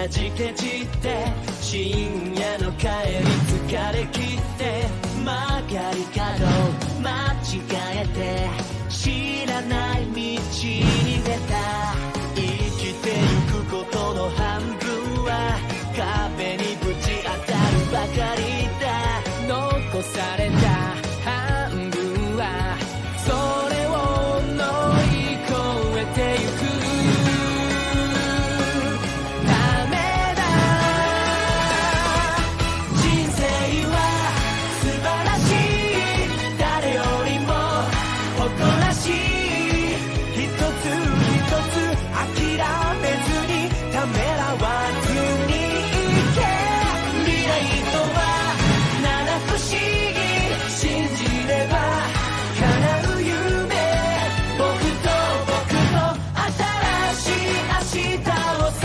じけ散って深夜の帰り疲れ切って曲がり角間違えて知らない道に出た生きてゆくことの半分は壁にぶち当たるばかりだ残された半分はそれを乗り越えてゆくためだ人生は素晴らしい誰よりも誇らしい一つ一つ諦めずにためらわずにいけ未来とは七不思議信じれば叶う夢僕と新しい明日を叫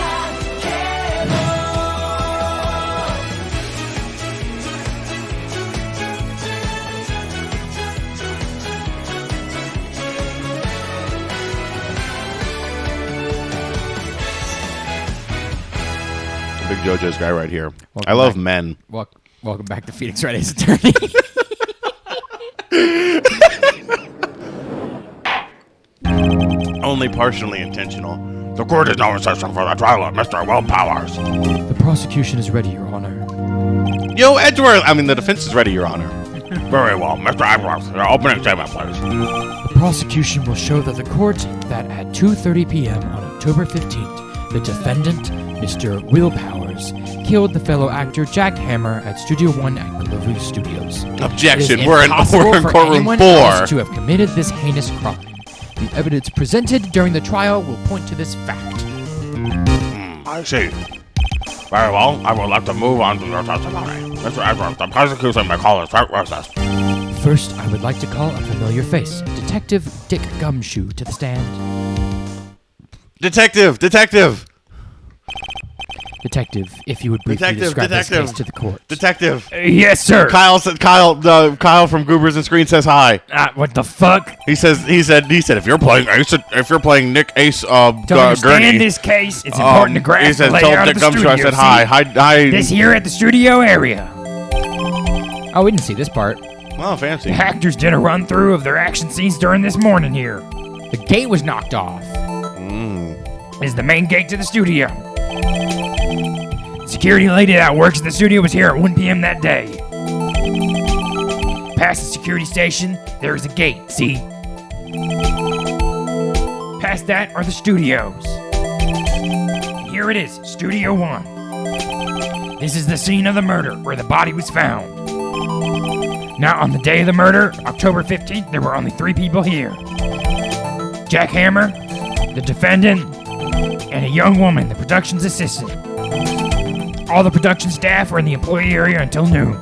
ぼうBig JoJo's guy right here. I love men. Welcome back to Phoenix Wright Ace Attorney. Only partially intentional. The court is now in session for the trial of Mr. Will Powers. The prosecution is ready, Your Honor. Yo, Edgeworth! I mean, the defense is ready, Your Honor. Very well, Mr. Edgeworth. Your opening statement, please. The prosecution will show that the court that at 2:30 p.m. on October 15th, the defendant, Mr. Will Powers, killed the fellow actor Jack Hammer at Studio One at Clover Studios. Objection. It is We're in impossible for courtroom anyone 4. else to have committed this heinous crime. The evidence presented during the trial will point to this fact. I see. Very well. I would like to move on to your testimony. Mr. Edgeworth, the prosecution may call a short recess. First, I would like to call a familiar face, Detective Dick Gumshoe, to the stand. Detective! Detective, if you would briefly describe this case to the court. Detective! Yes, sir. Kyle from Goobers and Screen says hi. What the fuck? He said if you're playing Nick Ace To understand Gurney, this case, it's important to grasp he said the tell layout Dick of the Gumshoe I studio. said hi. See? Hi. This here at the studio area. Oh, we didn't see this part. Oh, fancy. The actors did a run-through of their action scenes during this morning here. The gate was knocked off. This is the main gate to the studio. Security lady that works at the studio was here at 1 p.m. that day. Past the security station, there is a gate, see? Past that are the studios. And here it is, Studio 1. This is the scene of the murder, where the body was found. Now, on the day of the murder, October 15th, there were only 3 people here. Jack Hammer, the defendant, and a young woman, the production's assistant. All the production staff were in the employee area until noon.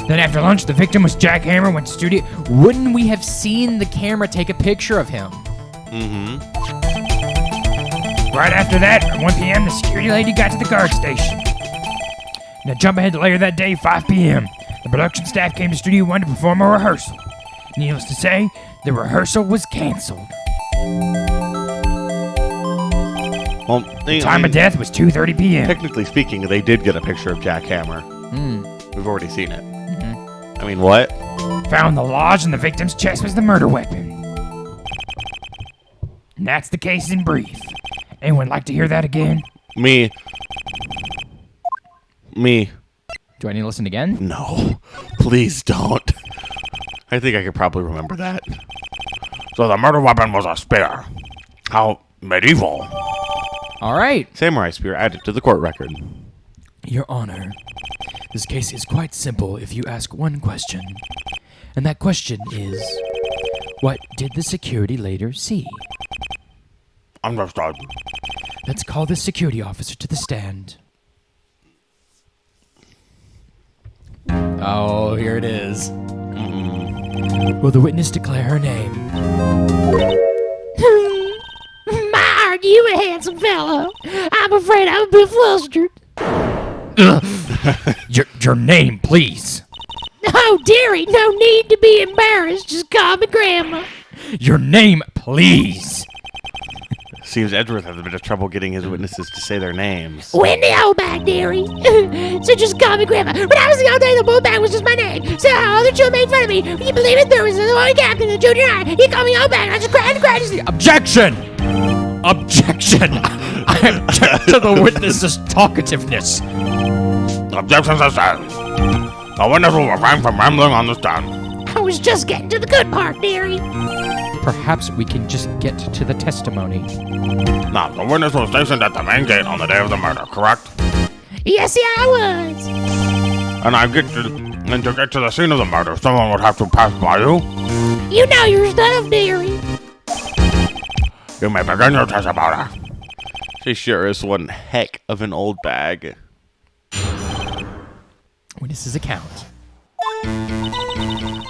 Then after lunch, the victim was Jack Hammer, went to studio. Wouldn't we have seen the camera take a picture of him? Right after that, at 1 p.m., the security lady got to the guard station. Now jump ahead to later that day, 5 p.m. The production staff came to Studio 1 to perform a rehearsal. Needless to say, the rehearsal was canceled. Well, The time of death was 2:30 p.m. Technically speaking, they did get a picture of Jack Hammer. We've already seen it. I mean, what? Found the lodge in the victim's chest was the murder weapon. And that's the case in brief. Anyone like to hear that again? Me. Do I need to listen again? No. Please don't. I think I could probably remember that. So the murder weapon was a spear. How medieval. All right. Samurai spear added to the court record. Your Honor, this case is quite simple if you ask one question. And that question is, what did the security later see? Understood. Let's call the security officer to the stand. Oh, here it is. Will the witness declare her name? Mark, you a handsome fellow. I'm afraid I'm a bit flustered. Your name, please. Oh, dearie, no need to be embarrassed. Just call me Grandma. Your name, please. Seems Edgeworth has a bit of trouble getting his witnesses to say their names. Wendy Oldbag, dearie. So just call me Grandma. When I was the old day, the Oldbag was just my name. So how other children made fun of me. Would you believe it? There was the one captain in the junior high. He called me Oldbag. I just cried and cried. Objection! Objection! I object to the witness's talkativeness. Objection sustained. The witness will refrain from rambling on the stand. I was just getting to the good part, dearie. Perhaps we can just get to the testimony. Now, the witness was stationed at the main gate on the day of the murder, correct? Yes, yeah, I was. And to get to the scene of the murder, someone would have to pass by you. You know your stuff, dearie. You may begin your testimony. She sure is one heck of an old bag. Witness's account.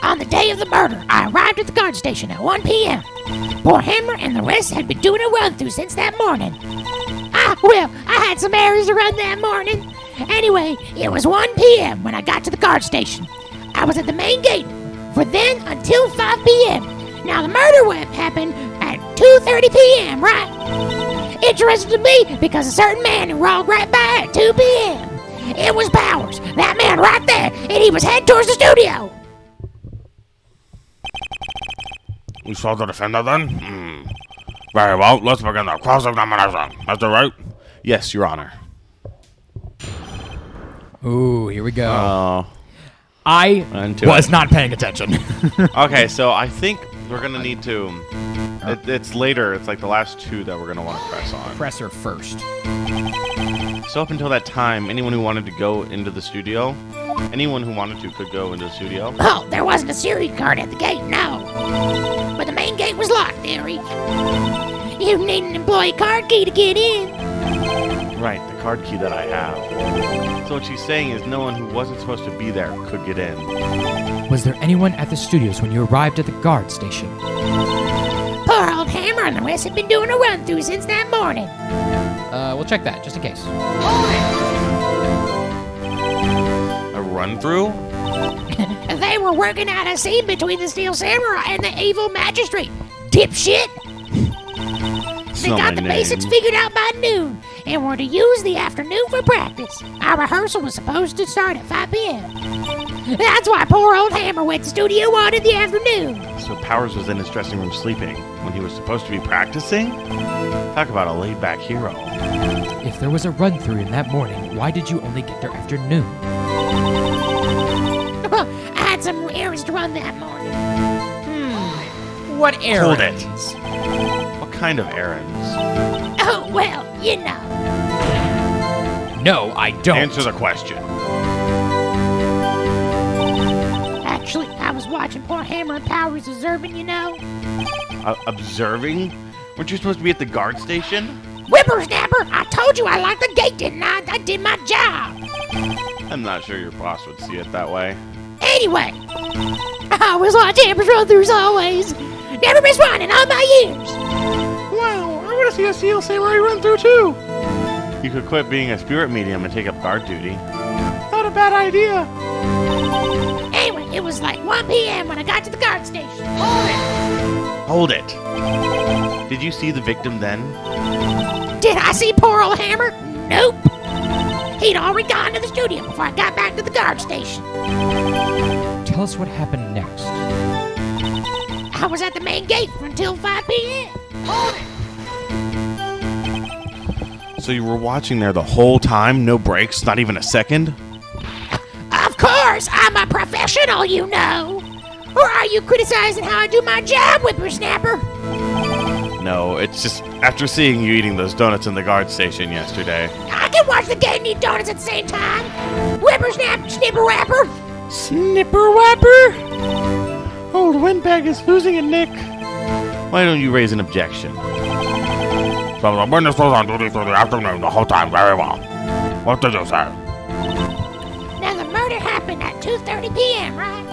On the day of the murder, I arrived at the guard station at 1 p.m. Poor Hammer and the rest had been doing a run-through since that morning. Well, I had some errands to run that morning. Anyway, it was 1 p.m. when I got to the guard station. I was at the main gate for then until 5 p.m. Now, the murder happened at 2:30 p.m., right? Interesting to me because a certain man who rolled right by at 2 p.m. It was Powers, that man right there, and he was heading towards the studio. You saw the defender then? Very well, let's begin the cross-examination. Mr. Wright? Yes, Your Honor. Ooh, here we go. Oh. I was not paying attention. Okay, so I think we're going to need to... It's later. It's like the last two that we're going to want to press on. Press her first. So up until that time, anyone who wanted to go into the studio, could go into the studio. Oh, there wasn't a security guard at the gate, no. But the main gate was locked, dearie. You need an employee card key to get in. Right, the card key that I have. So what she's saying is no one who wasn't supposed to be there could get in. Was there anyone at the studios when you arrived at the guard station? Poor old Hammer and the rest had been doing a run-through since that morning. We'll check that, just in case. A run-through? They were working out a scene between the Steel Samurai and the evil magistrate. Dipshit! They got the basics figured out by noon and were to use the afternoon for practice. Our rehearsal was supposed to start at 5 p.m. That's why poor old Hammer went to Studio 1 in the afternoon. So Powers was in his dressing room sleeping when he was supposed to be practicing? Talk about a laid-back hero. If there was a run-through in that morning, why did you only get there after noon? I had some errands to run that morning. What errands? Hold it. What kind of errands? Oh, well, you know. No, I don't. Answer the question. Actually, I was watching poor Hammer and Powers observing, you know. Observing? Weren't you supposed to be at the guard station? Whippersnapper, I told you I locked the gate, didn't I? I did my job. I'm not sure your boss would see it that way. Anyway, I was watching Hammer's run-throughs always. Never missed one in all my years. Wow, I want to see a Steel Samurai run through too. You could quit being a spirit medium and take up guard duty. Not a bad idea. Anyway, it was like 1 p.m. when I got to the guard station. Hold it. Did you see the victim then? Did I see poor old Hammer? Nope. He'd already gone to the studio before I got back to the guard station. Tell us what happened next. I was at the main gate until 5 p.m. So you were watching there the whole time? No breaks? Not even a second? Of course, I'm a professional, you know. Or are you criticizing how I do my job, Whippersnapper? No, it's just after seeing you eating those donuts in the guard station yesterday. I can watch the game and eat donuts at the same time. Whippersnapper, snipper rapper. Snipper whapper? Old windbag is losing it, Nick. Why don't you raise an objection? So the witness was on duty through the afternoon the whole time, very well. What did you say? Now the murder happened at 2:30 p.m., right?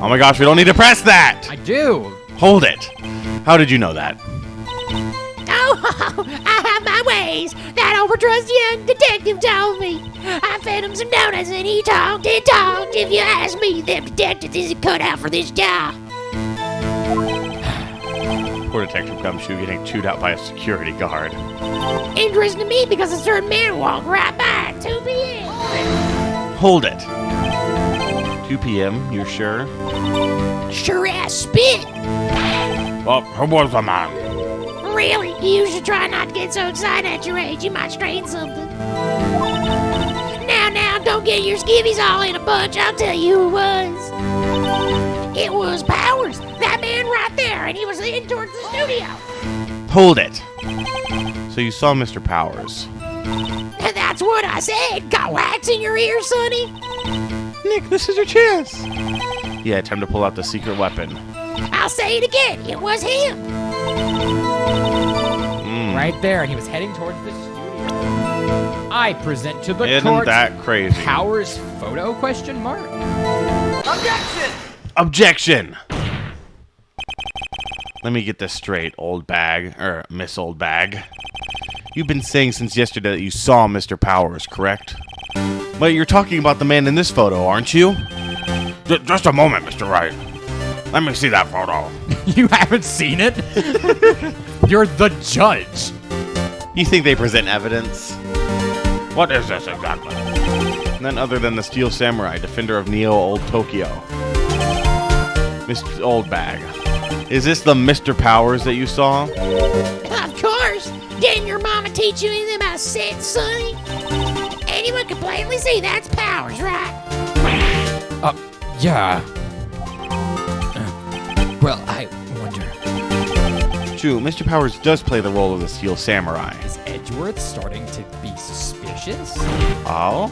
Oh my gosh, we don't need to press that! I do. Hold it. How did you know that? Oh, I have my ways. That overtrust young detective told me. I fed him some donuts and he talked and talked. If you ask me, them detectives isn't cut out for this job. Poor Detective Gumshoe getting chewed out by a security guard. Interesting to me because a certain man walked right by at 2 p.m. Hold it. 2 p.m., you sure? Sure as spit. Well, who was the man? Really? You should try not to get so excited at your age. You might strain something. Now, don't get your skivvies all in a bunch. I'll tell you who it was. It was Powers. That man right there, and he was heading towards the studio. Hold it. So you saw Mr. Powers. And that's what I said. Got wax in your ear, sonny? Nick, this is your chance. Yeah, time to pull out the secret weapon. I'll say it again. It was him. Right there, and he was heading towards the studio. I present to the Isn't court that crazy? Powers photo question mark. Objection! Let me get this straight, old bag, or Miss Old Bag. You've been saying since yesterday that you saw Mr. Powers, correct? But you're talking about the man in this photo, aren't you? Just a moment, Mr. Wright. Let me see that photo. You haven't seen it? You're the judge. You think they present evidence? What is this exactly? None other than the Steel Samurai, defender of Neo Old Tokyo. Mr. Old Bag. Is this the Mr. Powers that you saw? Of course. Didn't your mama teach you anything about sense, sonny? Anyone can plainly see that's Powers, right? Yeah. Well, I wonder. True, Mr. Powers does play the role of the Steel Samurai. Is Edgeworth starting to be suspicious? Oh?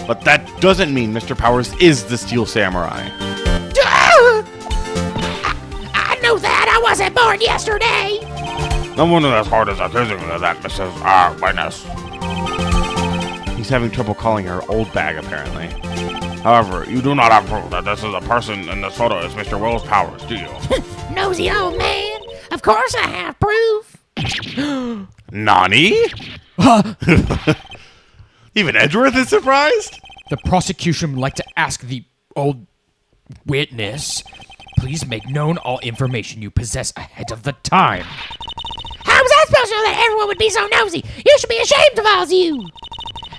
But that doesn't mean Mr. Powers is the Steel Samurai. I know that. I wasn't born yesterday. No wonder as hard as accusing of that, Mrs. Witness. He's having trouble calling her Old Bag, apparently. However, you do not have proof that this is a person in this photo is Mr. Wills Powers, do you? Nosy old man. Of course I have proof. Nani? Even Edgeworth is surprised? The prosecution would like to ask the old witness, please make known all information you possess ahead of the time. How was I supposed to know that everyone would be so nosy? You should be ashamed of all of you.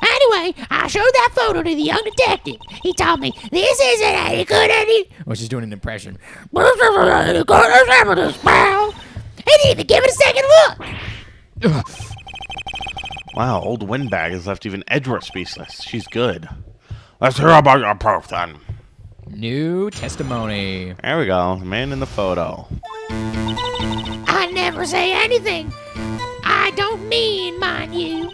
Anyway, I showed that photo to the young detective. He told me, this isn't any good any... Oh, she's doing an impression. He didn't even give it a second look. Wow, old Windbag has left even Edgeworth speechless. She's good. Let's hear about your proof, then. New testimony. There we go, the man in the photo. I never say anything. I don't mean, mind you.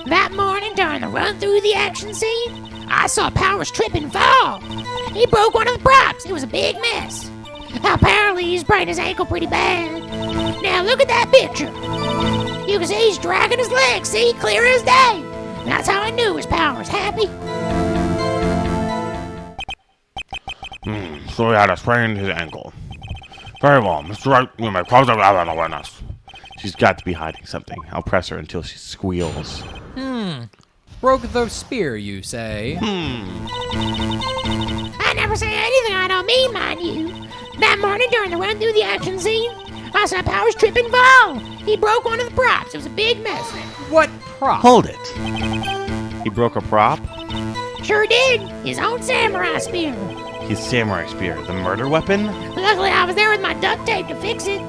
That morning during the run through the action scene, I saw Powers trip and fall. He broke one of the props. It was a big mess. Apparently, he sprained his ankle pretty bad. Now look at that picture. You can see he's dragging his legs, see, clear as day. That's how I knew his Powers. Happy? So he had sprained his ankle. Very well, Mr. Wright, we may close the witness. She's got to be hiding something. I'll press her until she squeals. Broke the spear, you say? I never say anything I don't mean, mind you. That morning during the run through the action scene, I saw Powers trip and fall. He broke one of the props. It was a big mess. What prop? Hold it. He broke a prop? Sure did. His own samurai spear. His samurai spear, the murder weapon? Luckily, I was there with my duct tape to fix it.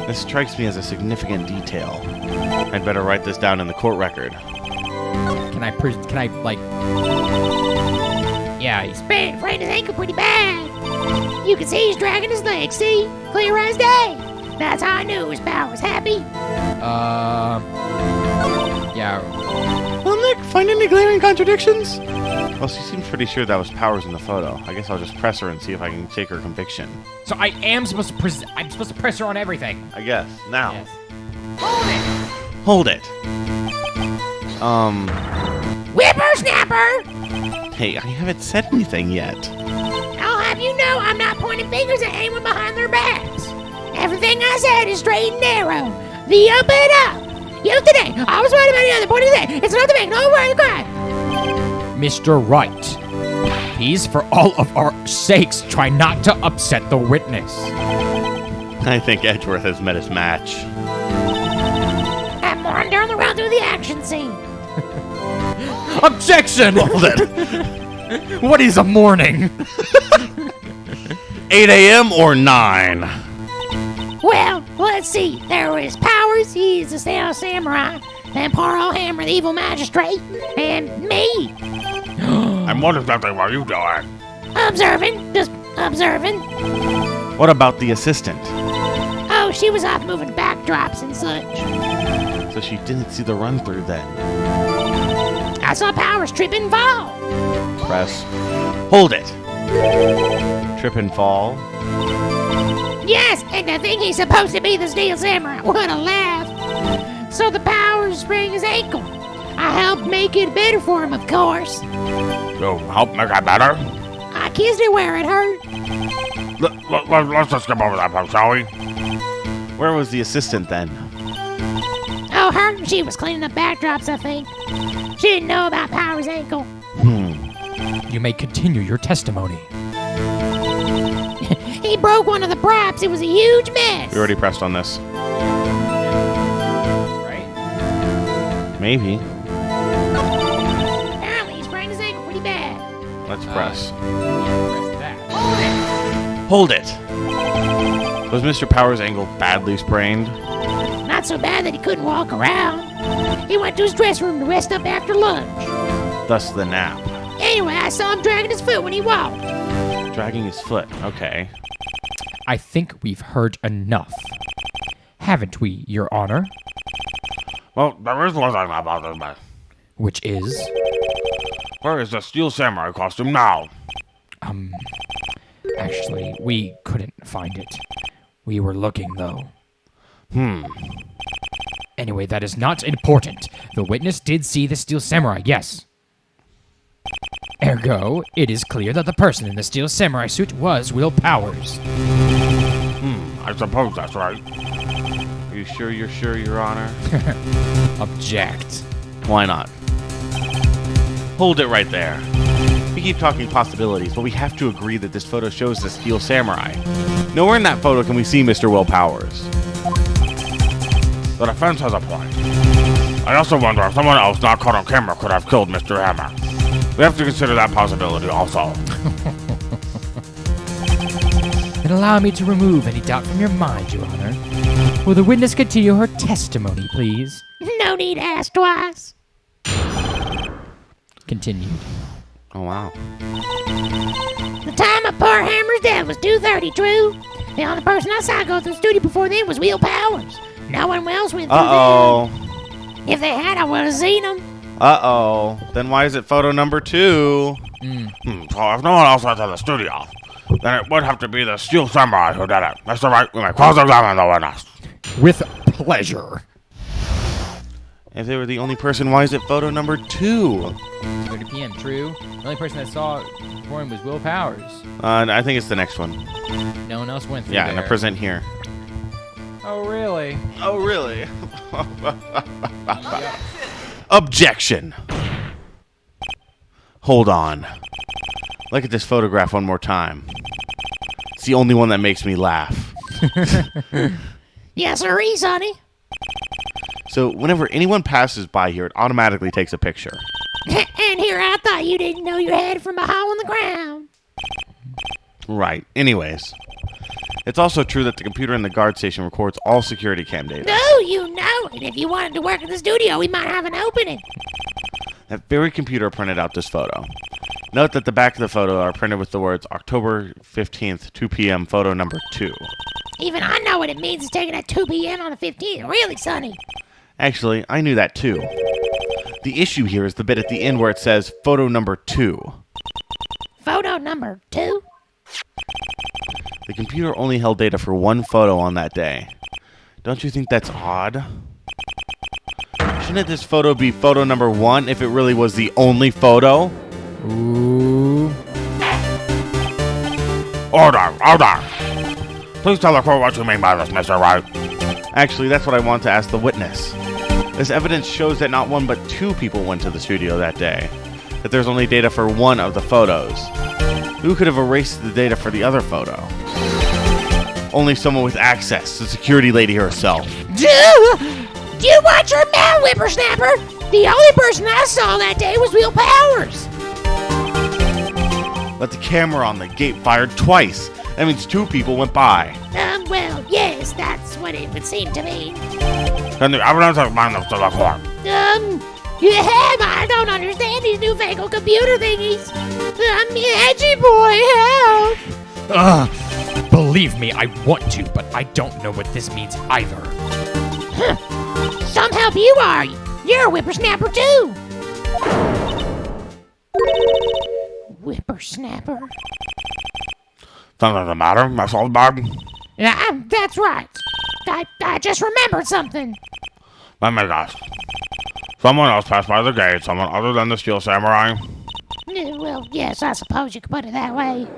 This strikes me as a significant detail. I'd better write this down in the court record. Yeah, he's... Sprained his ankle pretty bad. You can see he's dragging his legs, see? Clear as day. That's how I knew his Powers. Happy? Yeah. Well, Nick, find any glaring contradictions? Well, she seems pretty sure that was Powers in the photo. I guess I'll just press her and see if I can take her conviction. So I am supposed to I'm supposed to press her on everything. I guess. Now. Yes. Hold it. Whippersnapper! Hey, I haven't said anything yet. I'll have you know I'm not pointing fingers at anyone behind their backs. Everything I said is straight and narrow. The up and up. Yesterday, I was right about the other point of the day. It's not to make no word cry. Mr. Wright, please, for all of our sakes, try not to upset the witness. I think Edgeworth has met his match. I'm on down the road through the action scene. Objection! Hold it. What is a morning? 8 a.m. or 9? Well, let's see. There was Powers, he's the Steel Samurai. Then poor old Hammer, the evil magistrate. And me. And what exactly were you doing? Observing. Just observing. What about the assistant? Oh, she was off moving backdrops and such. So she didn't see the run-through then. I saw Powers trip and fall. Press. Hold it. Trip and fall. Yes, and I think he's supposed to be the Steel Samurai. What a laugh. So the Powers sprained his ankle. I helped make it better for him, of course. So help make it better? I kissed her where it hurt. Let's just skip over that part, shall we? Where was the assistant then? Oh, her, she was cleaning up backdrops, I think. She didn't know about Powers' ankle. You may continue your testimony. He broke one of the props. It was a huge mess. We already pressed on this. Right? Maybe. Apparently, he sprained his ankle pretty bad. Let's press. Press that. Hold it. Was Mr. Powers' ankle badly sprained? Not so bad that he couldn't walk around. He went to his dressing room to rest up after lunch. Thus the nap. Anyway, I saw him dragging his foot when he walked. Dragging his foot. Okay. I think we've heard enough. Haven't we, Your Honor? Well, there is one thing about this man. Which is? Where is the Steel Samurai costume now? Actually, we couldn't find it. We were looking, though. Anyway, that is not important. The witness did see the Steel Samurai, yes. Ergo, it is clear that the person in the Steel Samurai suit was Will Powers. I suppose that's right. Are you sure you're sure, Your Honor? Object. Why not? Hold it right there. We keep talking possibilities, but we have to agree that this photo shows the Steel Samurai. Nowhere in that photo can we see Mr. Will Powers. The defense has a point. I also wonder if someone else not caught on camera could have killed Mr. Hammer. We have to consider that possibility also. Then allow me to remove any doubt from your mind, Your Honor. Will the witness continue her testimony, please? No need to ask twice. Continued. Oh, wow. The time of poor Hammer's death was 2:30, true? The only person I saw go through the studio before then was Will Powers. No one else went through Uh-oh. there. If they had, I would have seen them. Uh-oh. Then why is it photo number 2? So if no one else went to the studio, then it would have to be the Steel Samurai who did it. Mr. Wright, we may cross-examine the witness. With pleasure. If they were the only person, why is it photo number 2? 30 p.m., true. The only person that saw it before him was Will Powers. I think it's the next one. No one else went through Yeah, there. and I present here. Oh, really? Oh, really? Objection. Hold on. Look at this photograph one more time. It's the only one that makes me laugh. Yes, sirree, sonny. So whenever anyone passes by here, it automatically takes a picture. And here I thought you didn't know your head from a hole in the ground. Right. Anyways. It's also true that the computer in the guard station records all security cam data. No, you know it. If you wanted to work in the studio, we might have an opening. That very computer printed out this photo. Note that the back of the photo are printed with the words October 15th, 2 p.m., photo number 2. Even I know what it means. It's taken at 2 p.m. on the 15th. Really, sonny? Actually, I knew that too. The issue here is the bit at the end where it says photo number 2. Photo number 2? The computer only held data for one photo on that day. Don't you think that's odd? Shouldn't this photo be photo number 1 if it really was the only photo? Ooh. Order. Please tell the court what you mean by this, Mr. Wright. Actually, that's what I want to ask the witness. This evidence shows that not one but 2 people went to the studio that day. That there's only data for one of the photos. Who could have erased the data for the other photo? Only someone with access, the security lady herself. Do you watch your mouth, whippersnapper? The only person I saw that day was Will Powers. But the camera on the gate fired twice. That means 2 people went by. Well, yes, that's what it would seem to me. Can the evidence of man of the court? Yeah, I don't understand these newfangled computer thingies. Edgy boy, help! Believe me, I want to, but I don't know what this means either. Some help you are. You're a whippersnapper too. Whippersnapper. Something the matter, Miss Oldbag? Yeah, that's right. I just remembered something. Let me guess. Someone else passed by the gate, someone other than the Steel Samurai? Well, yes, I suppose you could put it that way.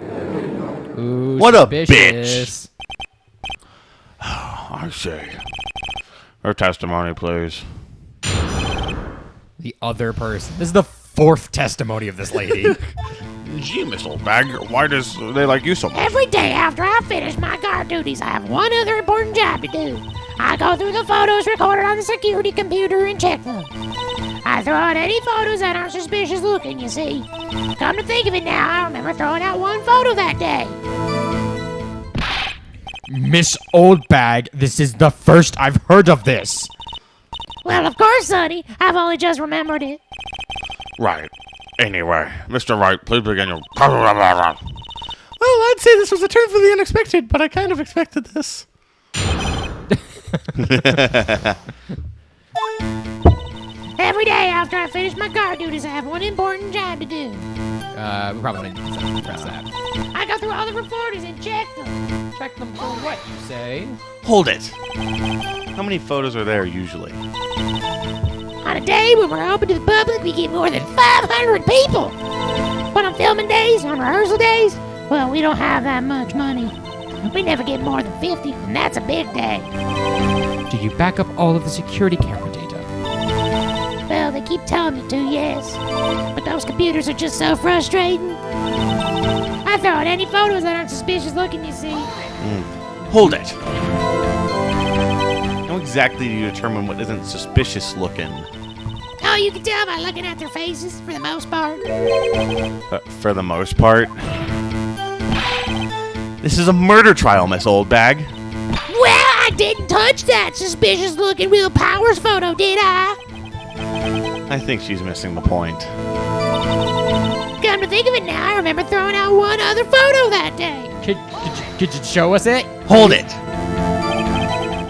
Ooh, What a suspicious. I see. Her testimony, please. The other person. This is the 4th testimony of this lady. Gee, Miss Oldbag, why does they like you so much? Every day after I finish my guard duties, I have one other important job to do. I go through the photos recorded on the security computer and check them. I throw out any photos that aren't suspicious looking, you see. Come to think of it now, I remember throwing out one photo that day. Miss Oldbag, this is the first I've heard of this. Well, of course, Sonny. I've only just remembered it. Right. Anyway, Mr. Wright, please begin your... Well, I'd say this was a turn for the unexpected, but I kind of expected this. Every day after I finish my guard duties, I have one important job to do. We probably need to press that. I go through all the reporters and check them. Check them for what, you say? Hold it. How many photos are there usually? On a day when we're open to the public, we get more than 500 people. But on filming days, on rehearsal days, well, we don't have that much money. We never get more than 50, and that's a big day. Do you back up all of the security camera data? Well, they keep telling me to, yes. But those computers are just so frustrating. I throw out any photos that aren't suspicious looking, you see. Hold it. How exactly do you determine what isn't suspicious looking? Oh, you can tell by looking at their faces, for the most part. For the most part. This is a murder trial, Miss Oldbag. Well, I didn't touch that suspicious looking Will Powers photo, did I? I think she's missing the point. Come to think of it now, I remember throwing out one other photo that day. Could you show us it? Hold it.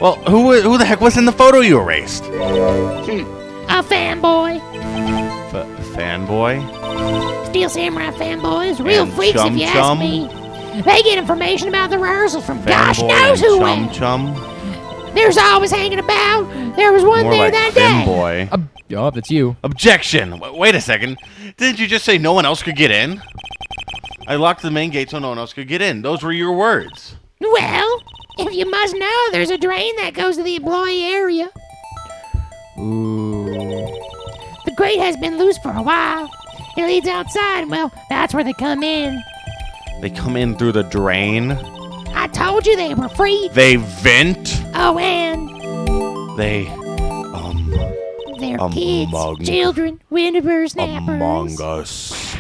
Well, who the heck was in the photo you erased? A fanboy. Fanboy? Steel Samurai fanboys, real And freaks Chum if you Chum? ask me. They get information about the rehearsals from gosh Fanboy knows and who Chum went. Chum? There's always hanging about. There was one More there like that day. Finboy. Oh, that's you. Objection! Wait a second. Didn't you just say no one else could get in? I locked the main gate so no one else could get in. Those were your words. Well, if you must know, there's a drain that goes to the employee area. Ooh. The grate has been loose for a while. It leads outside, and well, that's where they come in. They come in through the drain. I told you they were free. They vent. Oh, and They, they're Among- kids, children, whippersnappers. Among us.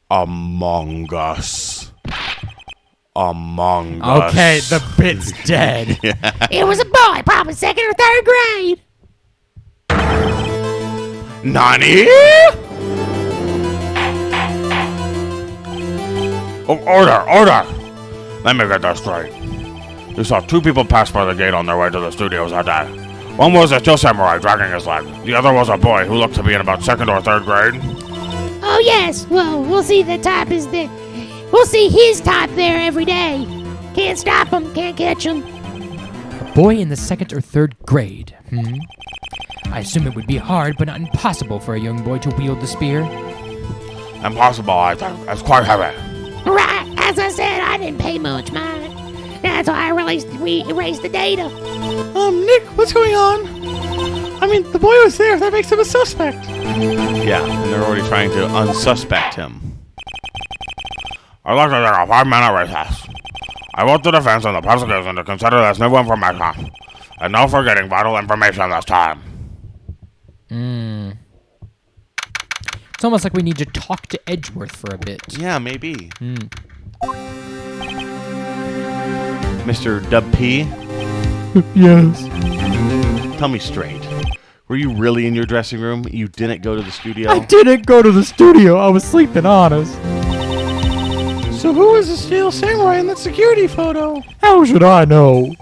Among us. Among us. Okay, the bit's dead. It was a boy, probably 2nd or 3rd grade. Nani? Oh, order! Let me get this straight. You saw 2 people pass by the gate on their way to the studios that day. One was a Steel Samurai dragging his leg. The other was a boy who looked to be in about 2nd or 3rd grade. Oh, yes. Well, we'll see the type is there. We'll see his type there every day. Can't stop him, can't catch him. A boy in the 2nd or 3rd grade. I assume it would be hard, but not impossible for a young boy to wield the spear. Impossible, I think. It's quite heavy. Right, as I said, I didn't pay much mind. That's why we erased the data. Nick, what's going on? I mean, the boy was there. That makes him a suspect. Yeah, and they're already trying to unsuspect him. I'd like to take a 5-minute recess. I want the defense and the prosecution to consider this new information. And no forgetting vital information this time. It's almost like we need to talk to Edgeworth for a bit. Yeah, maybe. Mr. Dub P, Yes. tell me straight. Were you really in your dressing room? You didn't go to the studio? I didn't go to the studio. I was sleeping, honest. So who was the Steel Samurai in that security photo? How should I know?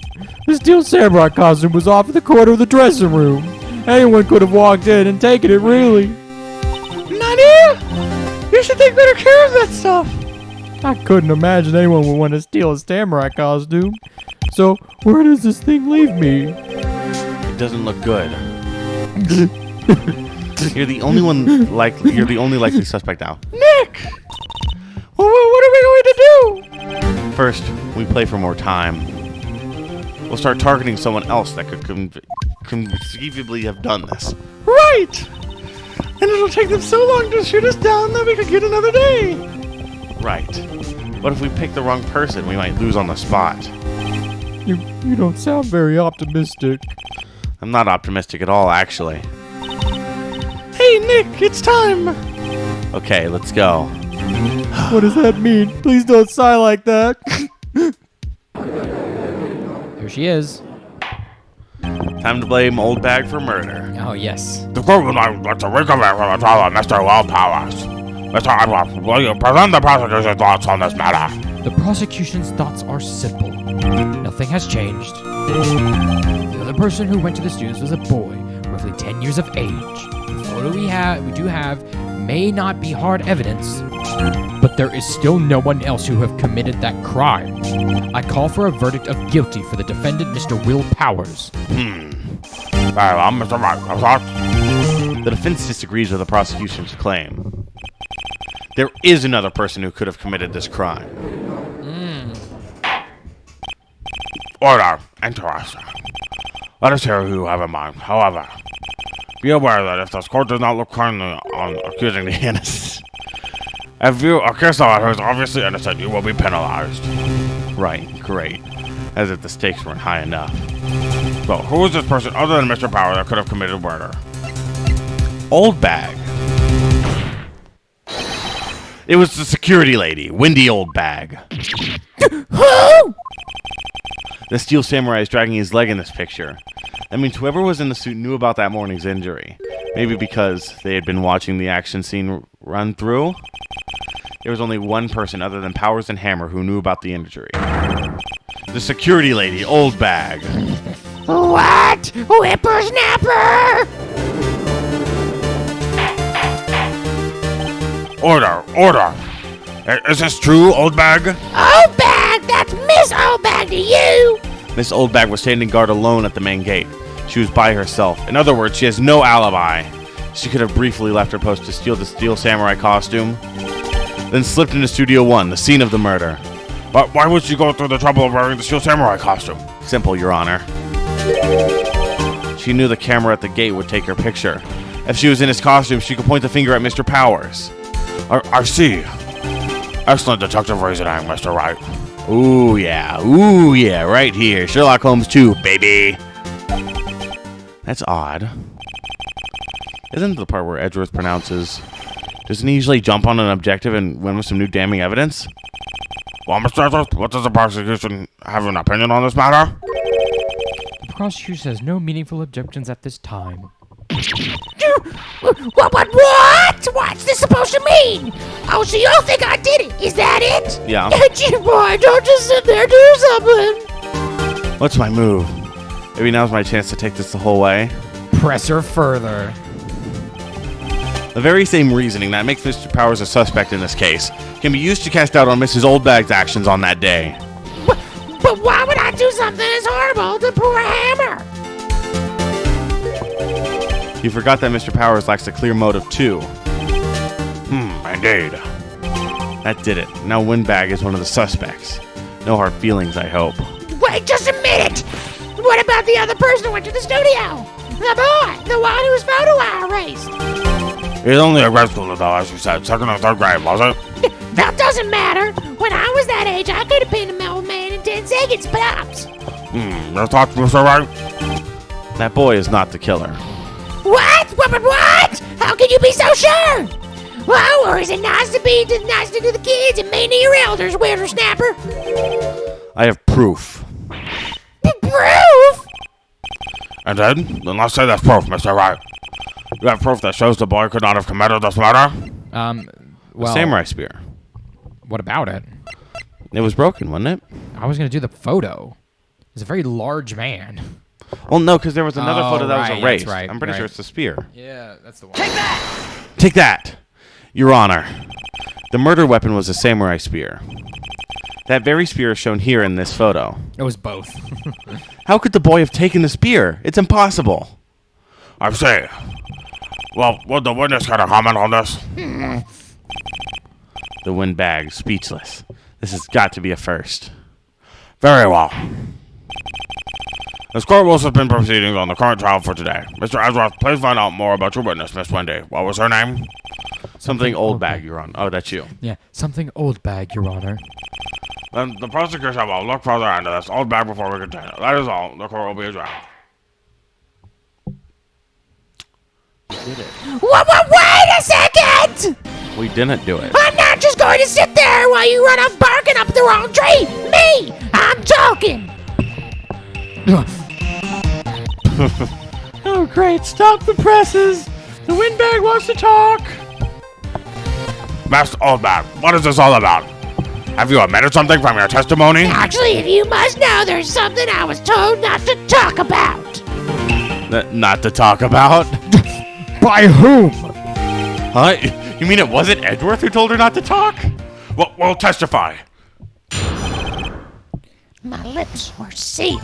The Steel Samurai costume was off in the corner of the dressing room. Anyone could have walked in and taken it, really. Nani? You should take better care of that stuff. I couldn't imagine anyone would want to steal a samurai costume. So, where does this thing leave me? It doesn't look good. You're the only likely suspect now. Nick! Well, what are we going to do? First, we play for more time. We'll start targeting someone else that could conceivably have done this. Right! And it'll take them so long to shoot us down that we could get another day. Right. But if we pick the wrong person, we might lose on the spot. You don't sound very optimistic. I'm not optimistic at all, actually. Hey, Nick, it's time! Okay, let's go. What does that mean? Please don't sigh like that. Here she is. Time to blame Old Bag for murder. Oh, yes. The court would like to recommend from the trial of Mr. Will Powers. Mr. Edward, will you present the prosecution's thoughts on this matter? The prosecution's thoughts are simple. Nothing has changed. The other person who went to the studios was a boy, roughly 10 years of age. The photo we do have may not be hard evidence, but there is still no one else who have committed that crime. I call for a verdict of guilty for the defendant, Mr. Will Powers. Very well, Mr. Wright, your thoughts? The defense disagrees with the prosecution's claim. There is another person who could have committed this crime. Order. Interesting. Let us hear who you have in mind. However, be aware that if this court does not look kindly on accusing the innocent, if you accuse someone who is obviously innocent, you will be penalized. Right, great. As if the stakes weren't high enough. So, who is this person other than Mr. Power that could have committed murder? Old Bag. It was the security lady, Wendy Old Bag. Who? The Steel Samurai is dragging his leg in this picture. That means whoever was in the suit knew about that morning's injury. Maybe because they had been watching the action scene run through. There was only one person other than Powers and Hammer who knew about the injury. The security lady, Old Bag. What? Whippersnapper! Order. Is this true, Old Bag? Old Bag! That's Miss Old Bag to you! Miss Old Bag was standing guard alone at the main gate. She was by herself. In other words, she has no alibi. She could have briefly left her post to steal the Steel Samurai costume, then slipped into Studio 1, the scene of the murder. But why would she go through the trouble of wearing the Steel Samurai costume? Simple, Your Honor. She knew the camera at the gate would take her picture. If she was in his costume, she could point the finger at Mr. Powers. I see. Excellent detective reasoning, Mr. Wright. Ooh yeah, right here. Sherlock Holmes 2, baby. That's odd. Isn't the part where Edgeworth pronounces, doesn't he usually jump on an objective and win with some new damning evidence? Well, Mr. Edgeworth, what does the prosecution have an opinion on this matter? The prosecution has no meaningful objections at this time. What? What's this supposed to mean? Oh, so y'all think I did it? Is that it? Yeah. Gee, boy, don't just sit there, do something. What's my move? Maybe now's my chance to take this the whole way. Press her further. The very same reasoning that makes Mr. Powers a suspect in this case can be used to cast doubt on Mrs. Old Bag's actions on that day. But why would I do something as horrible to poor Hammer? You forgot that Mr. Powers lacks a clear motive too. Indeed. That did it. Now Windbag is one of the suspects. No hard feelings, I hope. Wait just a minute. What about the other person who went to the studio? The boy, the one whose photo I erased. He's only a grade schooler, though, as you said. Second or third grade, was it? That doesn't matter. When I was that age, I could have been a metal man in 10 seconds, pops. Your thoughts, Mr. Wright? That boy is not the killer. What? What? How can you be so sure? Well, or is it nice to do the kids and mean to your elders, whippersnapper? I have proof. Proof? And then let's say that's proof, Mr. Wright. You have proof that shows the boy could not have committed this murder? Well, Samurai spear. what about it? It was broken, wasn't it? I was gonna do the photo. He's a very large man. Well, no, because there was another Oh, photo that right, was that's erased. right, I'm pretty sure right. it's the spear. Yeah, that's the one. Take that! Your Honor. The murder weapon was a samurai spear. That very spear is shown here in this photo. It was both. How could the boy have taken the spear? It's impossible. I see. Well, would the witness care to comment on this? The windbag, speechless. This has got to be a first. Very well. This court will suspend proceedings on the current trial for today. Mr. Azroth, please find out more about your witness, Miss Wendy. What was her name? Something old bag, Your Honor. Oh, that's you. Yeah, something old bag, Your Honor. Then the prosecution will look further into this old bag before we continue. That is all. The court will be adjourned. Wait a second! We didn't do it. I'm not just going to sit there while you run off barking up the wrong tree. Me! I'm talking! Oh, great. Stop the presses. The windbag wants to talk. Master Oldbag, what is this all about? Have you omitted something from your testimony? Actually, if you must know, there's something I was told not to talk about. Not to talk about? By whom? Huh? You mean it wasn't Edgeworth who told her not to talk? We'll testify. My lips were sealed.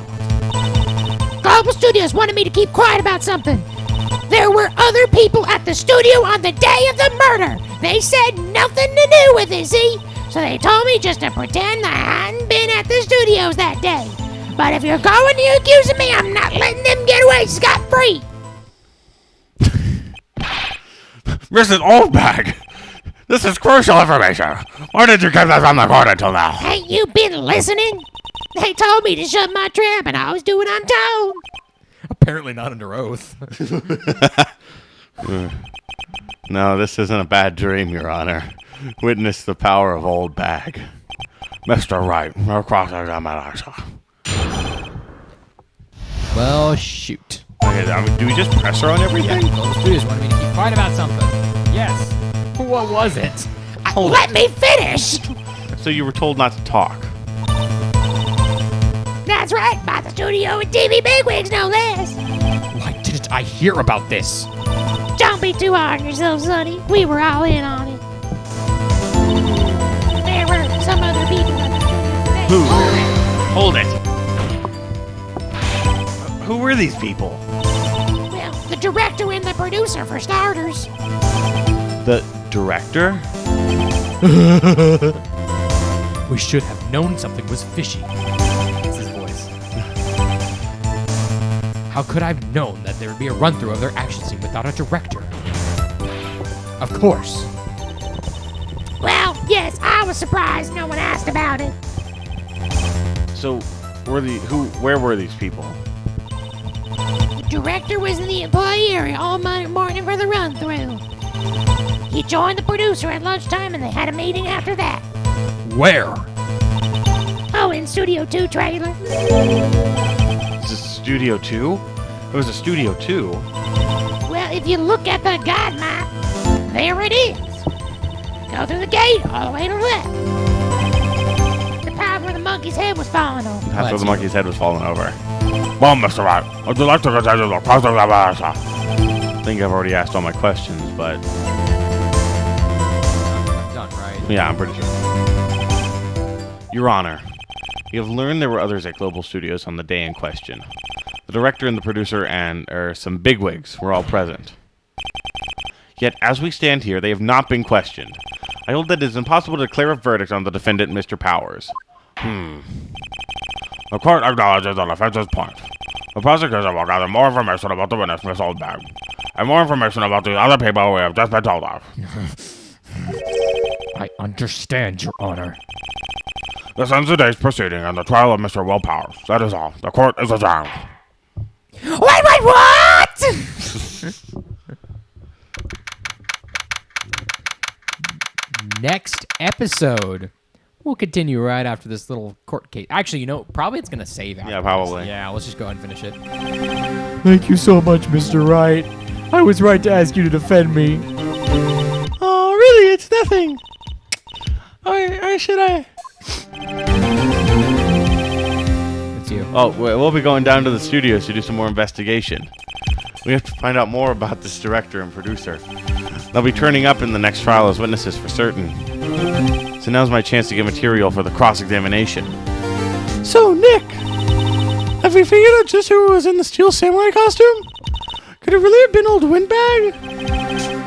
Global Studios wanted me to keep quiet about something. There were other people at the studio on the day of the murder. They said nothing to do with it, see? So they told me just to pretend I hadn't been at the studios that day. But if you're going to accuse me, I'm not letting them get away scot-free. Mrs. Oldbag, this is crucial information. Why did you keep that from the court until now? Ain't you been listening? They told me to shut my trap, and I was doing what I'm told. Apparently not under oath. No, this isn't a bad dream, Your Honor. Witness the power of old bag. Mr. Wright, no cross-examination. Well, shoot. Okay, I mean, do we just press her on everything? Global Studios wanted me to keep quiet about something. Yes. What was it? Let me finish! So you were told not to talk. That's right, by the studio and TV bigwigs, no less. Why didn't I hear about this? Don't be too hard on yourself, Sonny. We were all in on it. There were some other people at the studio today. Hold it. Who were these people? Well, the director and the producer, for starters. The director? We should have known something was fishy. That's his voice. How could I have known that there would be a run-through of their action scene without a director? Of course. Well, yes, I was surprised no one asked about it. So, where were these people? The director was in the employee area all morning for the run-through. He joined the producer at lunchtime, and they had a meeting after that. Where? Oh, in Studio 2 trailer. Is this Studio 2? It was a Studio 2. Well, if you look at the guide map, there it is. Go through the gate all the way to the left. The part where the monkey's head was falling over. That's where the monkey's head was falling over. Well, Mr. Wright, would you like to continue the cross-examination? I think I've already asked all my questions, but Done, right? yeah, I'm pretty sure. Your Honor, you have learned there were others at Global Studios on the day in question. The director and the producer and some bigwigs were all present. Yet, as we stand here, they have not been questioned. I hold that it is impossible to declare a verdict on the defendant, Mr. Powers. The court acknowledges the defense's point. The prosecution will gather more information about the witness, Miss Oldbag, and more information about the other people we have just been told of. I understand, Your Honor. This ends today's proceeding and the trial of Mr. Will Powers. That is all. The court is adjourned. Wait, what? Next episode, we'll continue right after this little court case. Actually, probably it's going to save after Yeah, probably. this. Yeah, let's just go ahead and finish it. Thank you so much, Mr. Wright. I was right to ask you to defend me. Oh, really? It's nothing. Or should I? It's you. Oh, we'll be going down to the studios to do some more investigation. We have to find out more about this director and producer. They'll be turning up in the next trial as witnesses for certain. So now's my chance to get material for the cross-examination. So, Nick, have we figured out just who was in the Steel Samurai costume? Could it really have been old Windbag?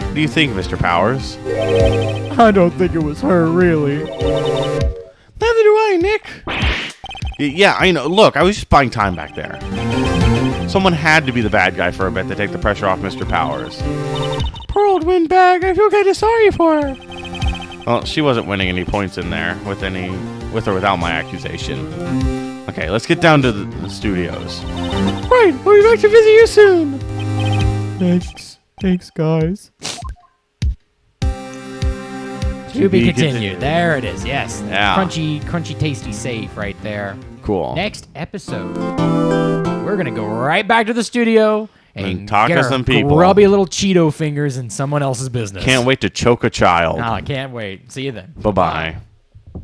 What do you think, Mr. Powers? I don't think it was her, really. Neither do I, Nick. Yeah, I know. Look, I was just buying time back there. Someone had to be the bad guy for a bit to take the pressure off Mr. Powers. Poor old Windbag. I feel kind of sorry for her. Well, she wasn't winning any points in there with or without my accusation. Okay, let's get down to the studios. Right, we'll be back to visit you soon. Thanks, guys. To be continued. There it is. Yes. Yeah. Crunchy, tasty safe right there. Cool. Next episode, we're going to go right back to the studio and talk get to our some people. grubby little Cheeto fingers in someone else's business. Can't wait to choke a child. Oh, I can't wait. See you then. Bye-bye.